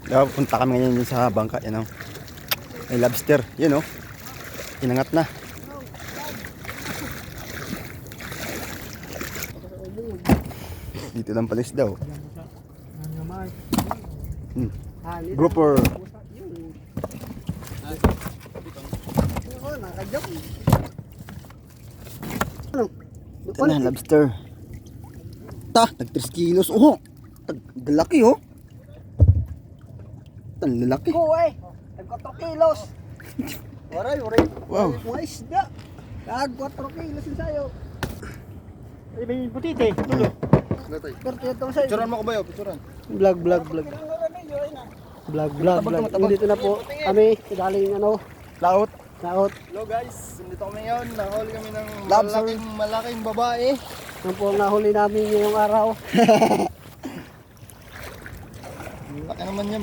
Punta kami ngayon sa bangka, yan o. May lobster, yun o. Inangat na. Dito lang palis daw. Grouper. Ito na, lobster. Nag 3 kilos. Oh, lalaki oh. Ang lalaki. Kuway, nag-4 kilos. Waray. Wow. Mga isda. Nag-4 kilos yung sayo. Ay, may butite. Tulo. Korte itong sayo. Picturean mo ko ba yun? Picturean. Vlog. Dito na po kami. Galing Laot. laot. Hello guys, nandito kami ngayon. Nahuli kami ng Lobster. malaking babae. Yan po ang nahuli namin ngayong araw. Laki naman yan.